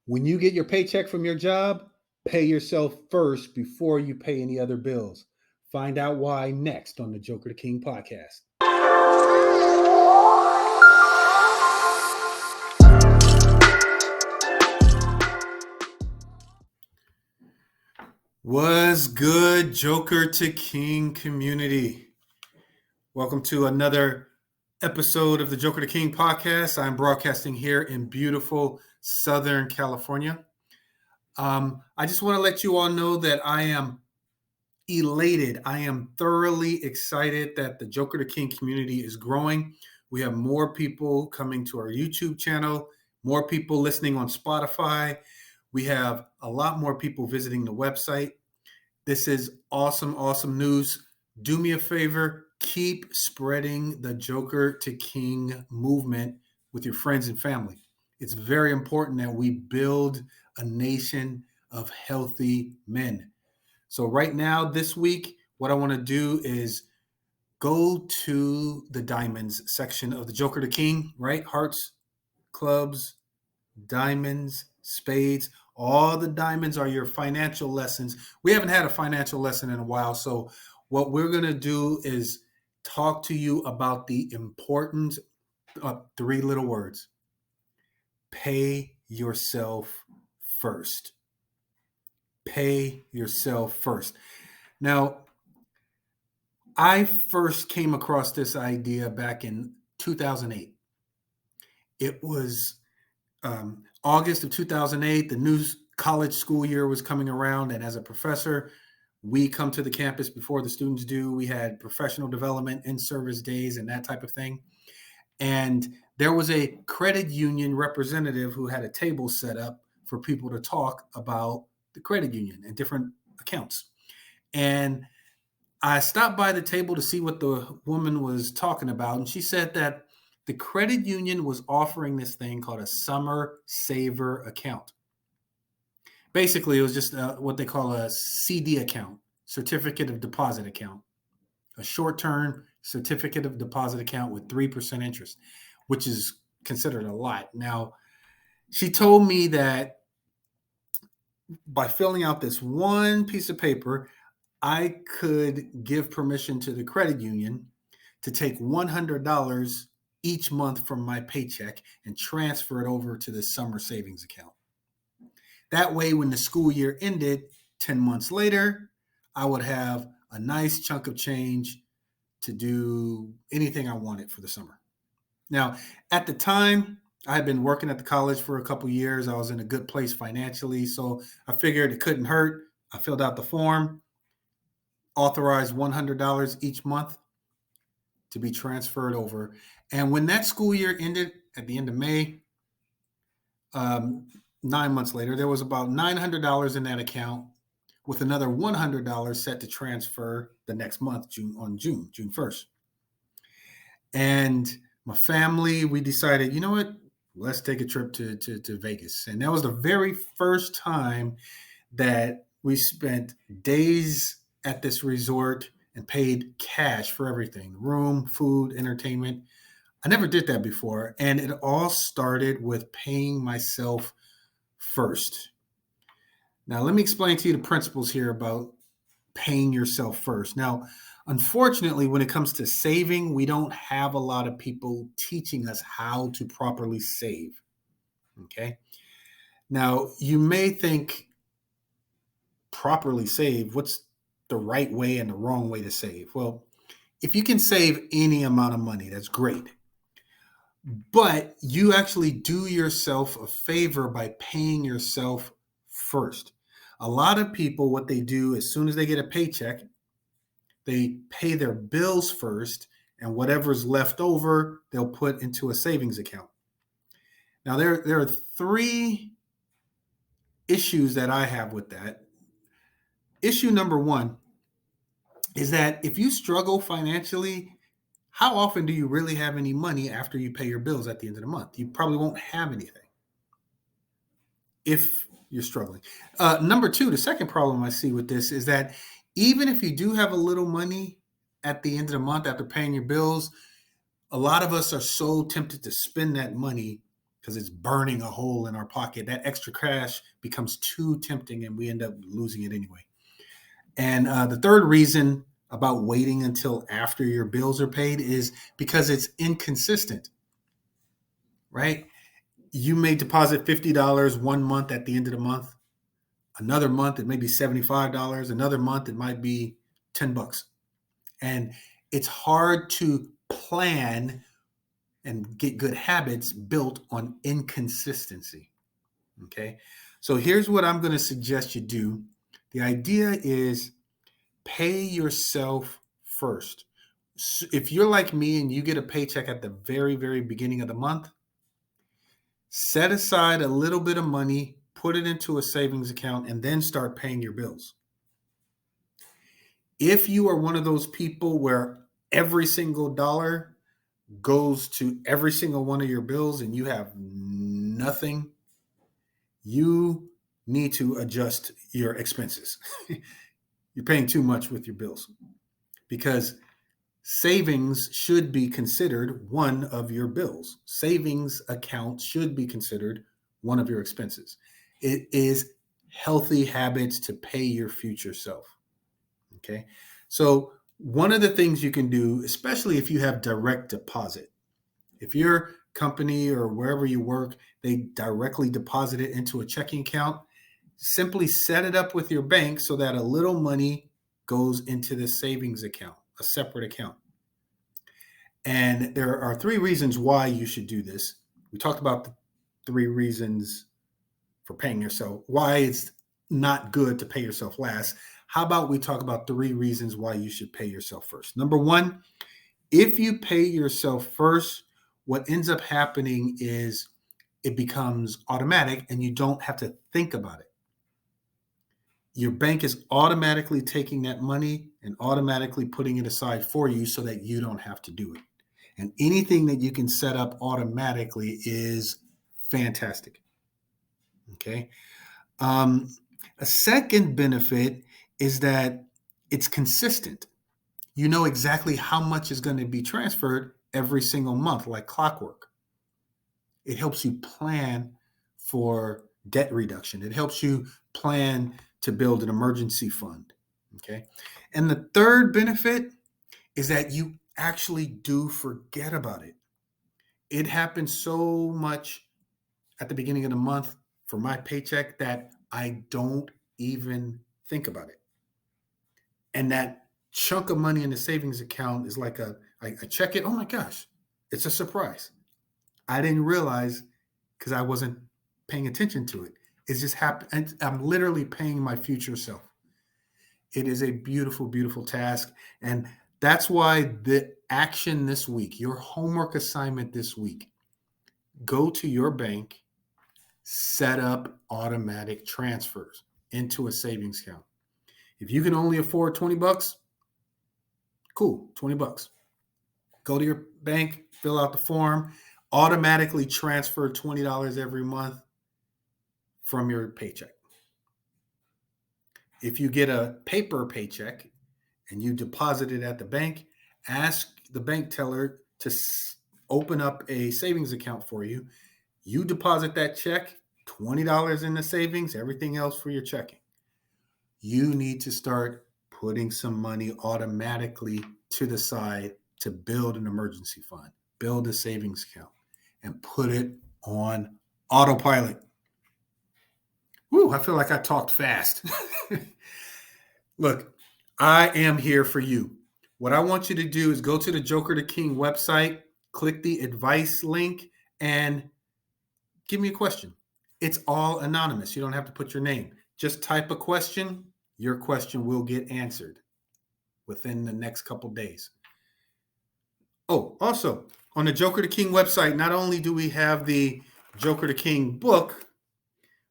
When you get your paycheck from your job, pay yourself first before you pay any other bills. Find out why next on the Joker the King podcast. What's good, Joker to King community? Welcome to another episode of the Joker to King podcast. I'm broadcasting here in beautiful Southern California. I just want to let you all know that I am elated. I am thoroughly excited that the Joker to King community is growing. We have more people coming to our YouTube channel, more people listening on Spotify. We have a lot more people visiting the website. This is awesome, awesome news. Do me a favor, keep spreading the Joker to King movement with your friends and family. It's very important that we build a nation of healthy men. So right now, this week, what I want to do is go to the diamonds section of the Joker to King, right? Hearts, clubs, diamonds, spades. All the diamonds are your financial lessons. We haven't had a financial lesson in a while. So what we're going to do is talk to you about the importance of three little words. Pay yourself first. Pay yourself first. Now, I first came across this idea back in 2008. It was August of 2008. The new college school year was coming around. And as a professor, we come to the campus before the students do. We had professional development, in-service days, and that type of thing. And there was a credit union representative who had a table set up for people to talk about the credit union and different accounts. And I stopped by the table to see what the woman was talking about. And she said that the credit union was offering this thing called a summer saver account. Basically, it was just what they call a CD account, certificate of deposit account, a short-term certificate of deposit account with 3% interest, which is considered a lot. Now, she told me that by filling out this one piece of paper, I could give permission to the credit union to take $100 each month from my paycheck and transfer it over to the summer savings account. That way, when the school year ended 10 months later, I would have a nice chunk of change to do anything I wanted for the summer. Now, at the time, I had been working at the college for a couple years. I was in a good place financially, so I figured it couldn't hurt. I filled out the form, authorized $100 each month to be transferred over. And when that school year ended at the end of May, 9 months later, there was about $900 in that account with another $100 set to transfer the next month, June 1st. And my family, we decided, you know what, let's take a trip to Vegas. And that was the very first time that we spent days at this resort and paid cash for everything, room, food, entertainment. I never did that before. And it all started with paying myself first. Now, let me explain to you the principles here about paying yourself first. Now, unfortunately, when it comes to saving, we don't have a lot of people teaching us how to properly save. Okay. Now, you may think properly save, what's the right way and the wrong way to save? Well, if you can save any amount of money, that's great. But you actually do yourself a favor by paying yourself first. A lot of people, what they do as soon as they get a paycheck, they pay their bills first, and whatever's left over, they'll put into a savings account. Now, there are three issues that I have with that. Issue number one is that if you struggle financially, how often do you really have any money after you pay your bills at the end of the month? You probably won't have anything if you're struggling. Number two, the second problem I see with this is that even if you do have a little money at the end of the month after paying your bills, a lot of us are so tempted to spend that money because it's burning a hole in our pocket. That extra cash becomes too tempting and we end up losing it anyway. And the third reason about waiting until after your bills are paid is because it's inconsistent, right? You may deposit $50 one month at the end of the month. Another month, it may be $75. Another month, it might be $10. And it's hard to plan and get good habits built on inconsistency. Okay. So here's what I'm going to suggest you do. The idea is pay yourself first. So if you're like me and you get a paycheck at the very, very beginning of the month, set aside a little bit of money, put it into a savings account, and then start paying your bills. If you are one of those people where every single dollar goes to every single one of your bills and you have nothing, you need to adjust your expenses. You're paying too much with your bills because savings should be considered one of your bills. Savings account should be considered one of your expenses. It is healthy habits to pay your future self. Okay. So one of the things you can do, especially if you have direct deposit, if your company or wherever you work, they directly deposit it into a checking account, simply set it up with your bank so that a little money goes into the savings account, a separate account. And there are 3 reasons why you should do this. We talked about the 3 reasons for paying yourself, why it's not good to pay yourself last. How about we talk about 3 reasons why you should pay yourself first? Number 1, if you pay yourself first, what ends up happening is it becomes automatic and you don't have to think about it. Your bank is automatically taking that money and automatically putting it aside for you so that you don't have to do it. And anything that you can set up automatically is fantastic. Okay. A second benefit is that it's consistent. You know exactly how much is going to be transferred every single month, like clockwork. It helps you plan for debt reduction. It helps you plan to build an emergency fund. Okay. And the third benefit is that you actually do forget about it. It happens so much at the beginning of the month for my paycheck that I don't even think about it. And that chunk of money in the savings account is like I check it. Oh my gosh, it's a surprise. I didn't realize because I wasn't paying attention to it. It's just happened. I'm literally paying my future self. It is a beautiful, beautiful task. And that's why the action this week, your homework assignment this week, go to your bank, set up automatic transfers into a savings account. If you can only afford $20, cool, $20. Go to your bank, fill out the form, automatically transfer $20 every month from your paycheck. If you get a paper paycheck and you deposit it at the bank, ask the bank teller to open up a savings account for you. You deposit that check, $20 in the savings, everything else for your checking. You need to start putting some money automatically to the side to build an emergency fund, build a savings account, and put it on autopilot. Woo, I feel like I talked fast. Look, I am here for you. What I want you to do is go to the Joker to King website, click the advice link, and give me a question. It's all anonymous. You don't have to put your name. Just type a question. Your question will get answered within the next couple days. Oh, also, on the Joker to King website, not only do we have the Joker to King book,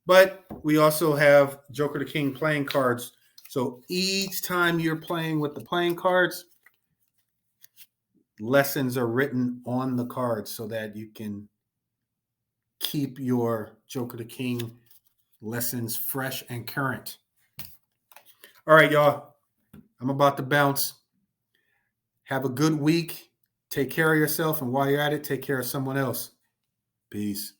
but we also have Joker to King playing cards. So each time you're playing with the playing cards, lessons are written on the cards so that you can keep your Joker to King lessons fresh and current. All right, y'all. I'm about to bounce. Have a good week. Take care of yourself. And while you're at it, take care of someone else. Peace.